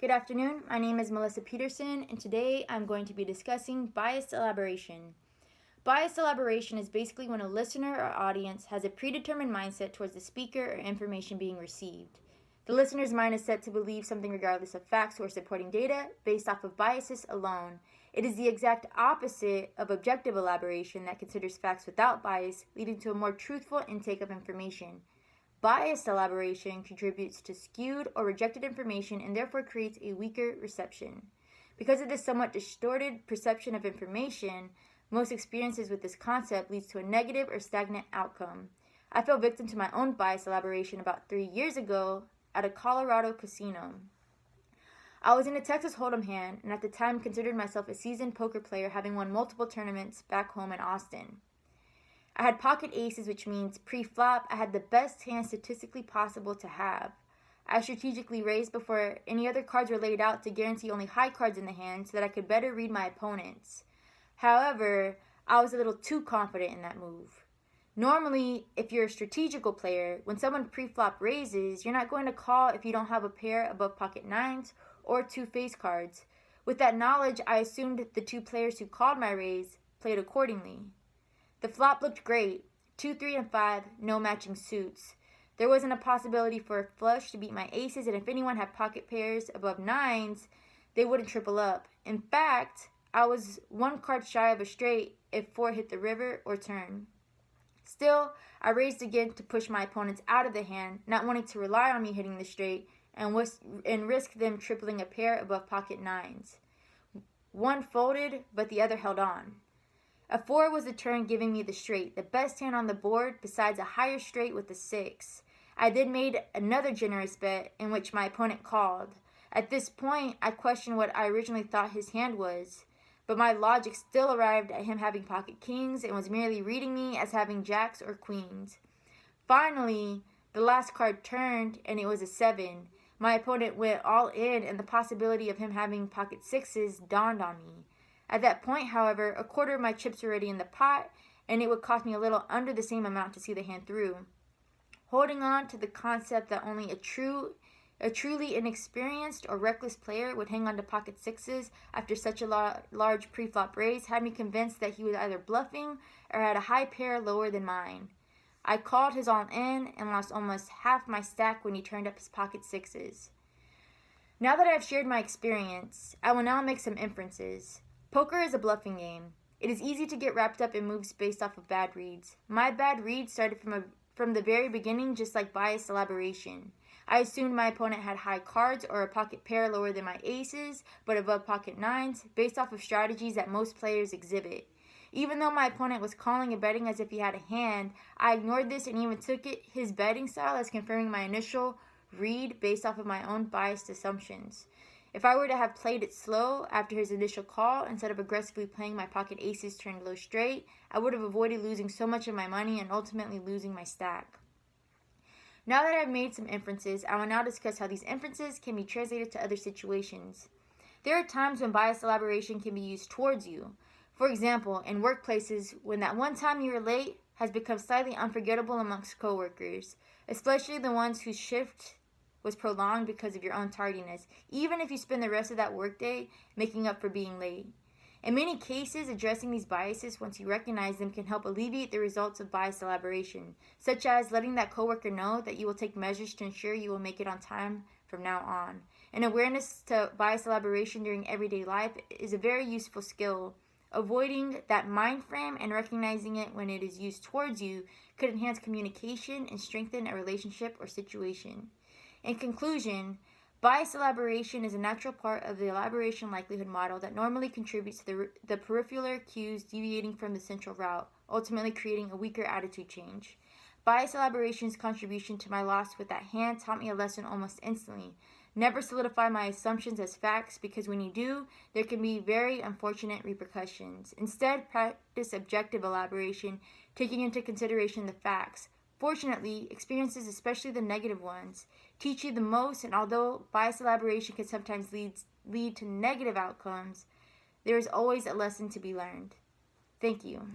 Good afternoon, my name is Melissa Peterson, and today I'm going to be discussing biased elaboration. Biased elaboration is basically when a listener or audience has a predetermined mindset towards the speaker or information being received. The listener's mind is set to believe something regardless of facts or supporting data based off of biases alone. It is the exact opposite of objective elaboration that considers facts without bias, leading to a more truthful intake of information. Biased elaboration contributes to skewed or rejected information and therefore creates a weaker reception. Because of this somewhat distorted perception of information, most experiences with this concept leads to a negative or stagnant outcome. I fell victim to my own biased elaboration about 3 years ago at a Colorado casino. I was in a Texas Hold'em hand and at the time considered myself a seasoned poker player, having won multiple tournaments back home in Austin. I had pocket aces, which means pre-flop, I had the best hand statistically possible to have. I strategically raised before any other cards were laid out to guarantee only high cards in the hand so that I could better read my opponents. However, I was a little too confident in that move. Normally, if you're a strategical player, when someone pre-flop raises, you're not going to call if you don't have a pair above pocket nines or two face cards. With that knowledge, I assumed the two players who called my raise played accordingly. The flop looked great. 2, 3, and 5, no matching suits. There wasn't a possibility for a flush to beat my aces, and if anyone had pocket pairs above nines, they wouldn't triple up. In fact, I was one card shy of a straight if 4 hit the river or turn. Still, I raised again to push my opponents out of the hand, not wanting to rely on me hitting the straight and risk them tripling a pair above pocket nines. One folded, but the other held on. A 4 was the turn, giving me the straight, the best hand on the board besides a higher straight with a 6. I then made another generous bet in which my opponent called. At this point, I questioned what I originally thought his hand was, but my logic still arrived at him having pocket kings and was merely reading me as having jacks or queens. Finally, the last card turned and it was a 7. My opponent went all in and the possibility of him having pocket sixes dawned on me. At that point, however, a quarter of my chips were already in the pot, and it would cost me a little under the same amount to see the hand through. Holding on to the concept that only a truly inexperienced or reckless player would hang on to pocket sixes after such a large pre-flop raise had me convinced that he was either bluffing or had a high pair lower than mine. I called his all-in and lost almost half my stack when he turned up his pocket sixes. Now that I have shared my experience, I will now make some inferences. Poker is a bluffing game. It is easy to get wrapped up in moves based off of bad reads. My bad reads started from the very beginning, just like biased elaboration. I assumed my opponent had high cards or a pocket pair lower than my aces, but above pocket nines, based off of strategies that most players exhibit. Even though my opponent was calling and betting as if he had a hand, I ignored this and even took his betting style as confirming my initial read based off of my own biased assumptions. If I were to have played it slow after his initial call, instead of aggressively playing my pocket aces turned low straight, I would have avoided losing so much of my money and ultimately losing my stack. Now that I've made some inferences, I will now discuss how these inferences can be translated to other situations. There are times when biased elaboration can be used towards you. For example, in workplaces, when that one time you were late has become slightly unforgettable amongst coworkers, especially the ones whose shift was prolonged because of your own tardiness, even if you spend the rest of that workday making up for being late. In many cases, addressing these biases once you recognize them can help alleviate the results of biased elaboration, such as letting that coworker know that you will take measures to ensure you will make it on time from now on. An awareness to biased elaboration during everyday life is a very useful skill. Avoiding that mind frame and recognizing it when it is used towards you could enhance communication and strengthen a relationship or situation. In conclusion, biased elaboration is a natural part of the elaboration likelihood model that normally contributes to the peripheral cues deviating from the central route, ultimately creating a weaker attitude change. Biased elaboration's contribution to my loss with that hand taught me a lesson almost instantly. Never solidify my assumptions as facts, because when you do, there can be very unfortunate repercussions. Instead, practice objective elaboration, taking into consideration the facts. Fortunately, experiences, especially the negative ones, teach you the most, and although biased elaboration can sometimes lead to negative outcomes, there is always a lesson to be learned. Thank you.